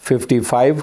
55।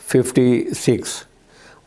56।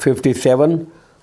57।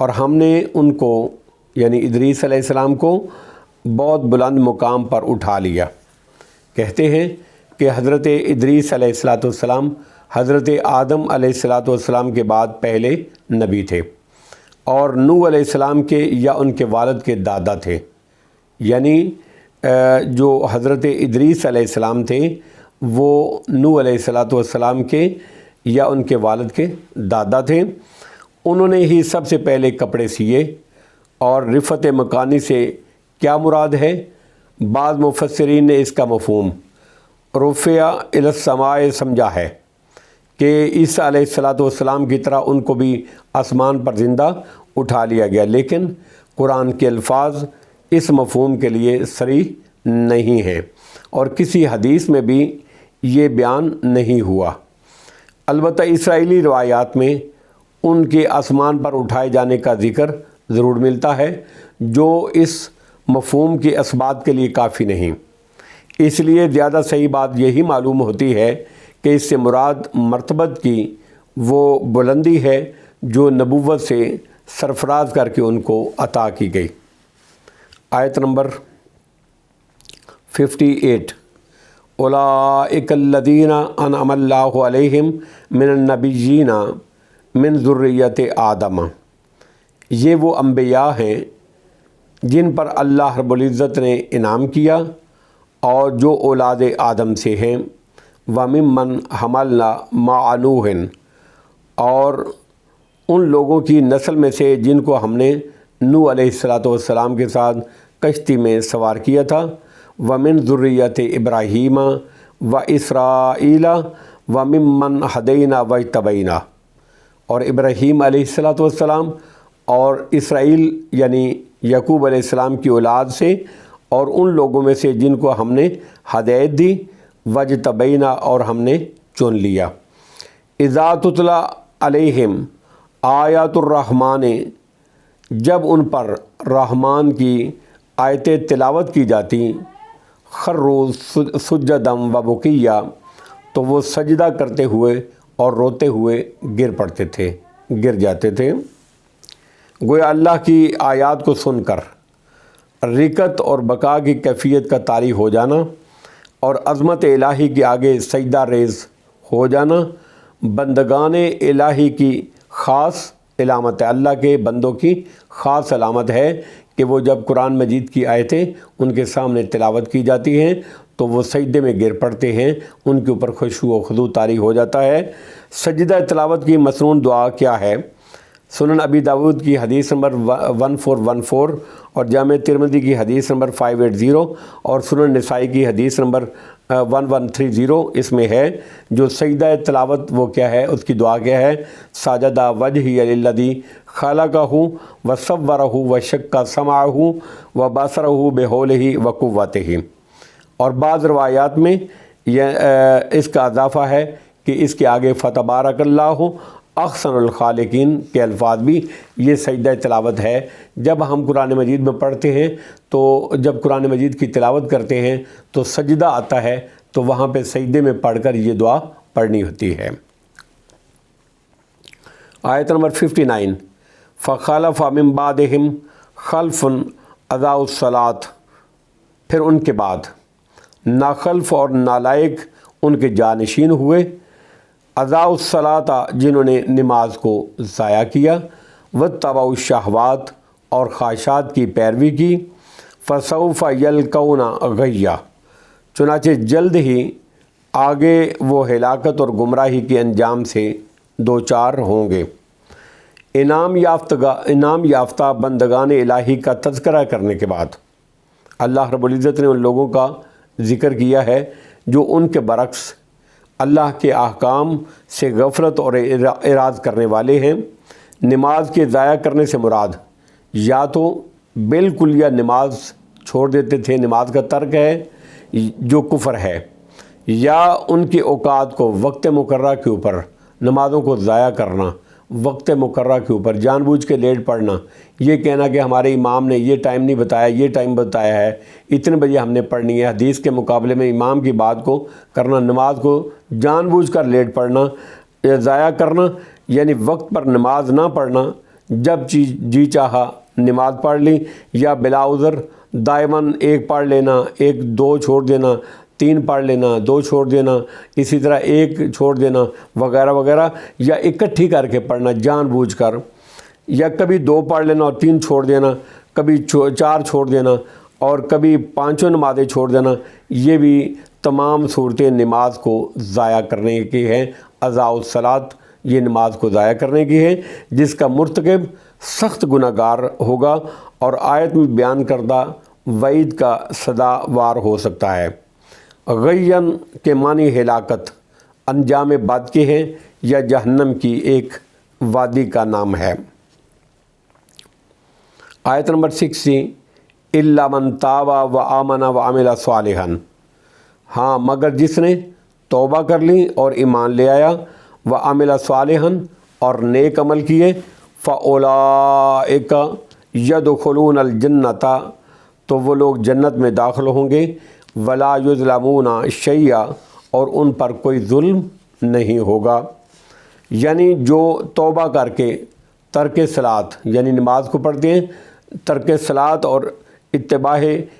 اور ہم نے ان کو یعنی ادریس علیہ السلام کو بہت بلند مقام پر اٹھا لیا۔ کہتے ہیں کہ حضرت ادریس علیہ السلام حضرت آدم علیہ السلام کے بعد پہلے نبی تھے، اور نوح علیہ السلام کے یا ان کے والد کے دادا تھے۔ یعنی جو حضرت ادریس علیہ السلام تھے وہ نوح علیہ السلام کے یا ان کے والد کے دادا تھے۔ انہوں نے ہی سب سے پہلے کپڑے سیے، اور رفعت مکانی سے کیا مراد ہے؟ بعض مفسرین نے اس کا مفہوم رفع الی السماء سمجھا ہے کہ عیسیٰ علیہ السلام کی طرح ان کو بھی آسمان پر زندہ اٹھا لیا گیا، لیکن قرآن کے الفاظ اس مفہوم کے لیے صریح نہیں ہیں، اور کسی حدیث میں بھی یہ بیان نہیں ہوا۔ البتہ اسرائیلی روایات میں ان کے آسمان پر اٹھائے جانے کا ذکر ضرور ملتا ہے، جو اس مفہوم کے اثبات کے لیے کافی نہیں۔ اس لیے زیادہ صحیح بات یہی معلوم ہوتی ہے کہ اس سے مراد مرتبت کی وہ بلندی ہے جو نبوت سے سرفراز کر کے ان کو عطا کی گئی۔ آیت نمبر 58، اولئک الذین انعم اللہ علیہم من النبیین من ذریۃ آدم، یہ وہ انبیاء ہیں جن پر اللہ رب العزت نے انعام کیا اور جو اولاد آدم سے ہیں، وَمِمَّنْ حَمَلْنَا مَعَ نُوحٍ، اور ان لوگوں کی نسل میں سے جن کو ہم نے نوح علیہ السلام کے ساتھ کشتی میں سوار کیا تھا، وَمِن ذُرِّيَّةِ إِبْرَاهِيمَ وَإِسْرَائِيلَ وَمِمَّنْ هَدَيْنَا وَاجْتَبَيْنَا، اور ابراہیم علیہ السلام اور اسرائیل یعنی یعقوب علیہ السلام کی اولاد سے، اور ان لوگوں میں سے جن کو ہم نے ہدایت دی، وَاجْتَبَيْنَا، اور ہم نے چن لیا۔ اذا تتلی علیہم آیات الرحمن، جب ان پر رحمان کی آیتیں تلاوت کی جاتی، خروا سجدا وبکیا، تو وہ سجدہ کرتے ہوئے اور روتے ہوئے گر جاتے تھے۔ گویا اللہ کی آیات کو سن کر رکت اور بقا کی کیفیت کا طاری ہو جانا اور عظمت الہی کے آگے سجدہ ریز ہو جانا بندگان الہی کی خاص علامت ہے، اللہ کے بندوں کی خاص علامت ہے کہ وہ جب قرآن مجید کی آیتیں ان کے سامنے تلاوت کی جاتی ہیں تو وہ سجدے میں گر پڑتے ہیں، ان کے اوپر خشوع و خضوع طاری ہو جاتا ہے۔ سجدہ تلاوت کی مسنون دعا کیا ہے؟ سنن ابی داود کی حدیث نمبر 1414 اور جامع ترمذی کی حدیث نمبر 580 اور سنن نسائی کی حدیث نمبر 1130 اس میں ہے جو سجدہ تلاوت وہ کیا ہے، اس کی دعا کیا ہے؟ ساجدہ وجہی للذی خلقہ وصورہ وشق سمعہ وبصرہ بحولہ وقوتہ، اور بعض روایات میں اس کا اضافہ ہے کہ اس کے آگے فتبارک اللہ احسن الخالقین کے الفاظ بھی یہ سجدہ تلاوت ہے۔ جب ہم قرآن مجید میں پڑھتے ہیں تو جب قرآن مجید کی تلاوت کرتے ہیں تو سجدہ آتا ہے، تو وہاں پہ سجدے میں پڑھ کر یہ دعا پڑھنی ہوتی ہے۔ آیت نمبر 59، فخلف من بعدہم خلف اضاعوا الصلاۃ، پھر ان کے بعد ناخلف اور نالائق ان کے جانشین ہوئے، اضاعوا الصلاۃ جنہوں نے نماز کو ضائع کیا، واتبعوا الشہوات اور خواہشات کی پیروی کی، فسوف یلقون غیا، چنانچہ جلد ہی آگے وہ ہلاکت اور گمراہی کے انجام سے دوچار ہوں گے۔ انعام یافتہ بندگان الہی کا تذکرہ کرنے کے بعد اللہ رب العزت نے ان لوگوں کا ذکر کیا ہے جو ان کے برعکس اللہ کے احکام سے غفلت اور اعراض کرنے والے ہیں۔ نماز کے ضائع کرنے سے مراد یا تو بالکل یا نماز چھوڑ دیتے تھے، نماز کا ترک ہے جو کفر ہے، یا ان کے اوقات کو وقت مقررہ کے اوپر نمازوں کو ضائع کرنا، وقت مقررہ کے اوپر جان بوجھ کے لیٹ پڑھنا، یہ کہنا کہ ہمارے امام نے یہ ٹائم نہیں بتایا، یہ ٹائم بتایا ہے، اتنے بجے ہم نے پڑھنی ہے، حدیث کے مقابلے میں امام کی بات کو کرنا، نماز کو جان بوجھ کر لیٹ پڑھنا، ضائع کرنا، یعنی وقت پر نماز نہ پڑھنا، جب جی چاہا نماز پڑھ لی، یا بلا عذر دائماً ایک پڑھ لینا، ایک دو چھوڑ دینا، 3 پڑھ لینا، 2 چھوڑ دینا، اسی طرح 1 چھوڑ دینا وغیرہ وغیرہ، یا اکٹھی کر کے پڑھنا جان بوجھ کر، یا کبھی 2 پڑھ لینا اور 3 چھوڑ دینا، کبھی 4 چھوڑ دینا اور کبھی 5 نمازیں چھوڑ دینا، یہ بھی تمام صورتیں نماز کو ضائع کرنے کی ہیں۔ اضاء الصلاۃ یہ نماز کو ضائع کرنے کی ہے، جس کا مرتکب سخت گناہ گار ہوگا اور آیت میں بیان کردہ وعید کا سزاوار ہو سکتا ہے۔ غین کے معنی ہلاکت، انجام بد کے ہیں یا جہنم کی ایک وادی کا نام ہے۔ آیت نمبر 60، الا من تاب و آمن و عمل صالحا، ہاں مگر جس نے توبہ کر لی اور ایمان لے آیا، و عمل صالحا اور نیک عمل کیے، فاولئک یدخلون الجنۃ، تو وہ لوگ جنت میں داخل ہوں گے، ولا یظلمون شیئا اور ان پر کوئی ظلم نہیں ہوگا۔ یعنی جو توبہ کر کے ترک صلاۃ یعنی نماز کو پڑھتے ہیں، ترک صلاۃ اور اتباع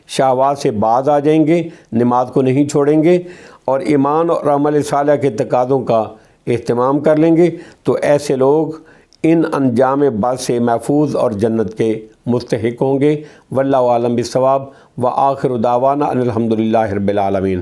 شہوات سے باز آ جائیں گے، نماز کو نہیں چھوڑیں گے اور ایمان اور عمل صالح کے تقاضوں کا اہتمام کر لیں گے، تو ایسے لوگ ان انجام بد سے محفوظ اور جنت کے مستحق ہوں گے۔ واللہ اعلم بالصواب، وآخر دعوانا ان الحمد للہ رب العالمین۔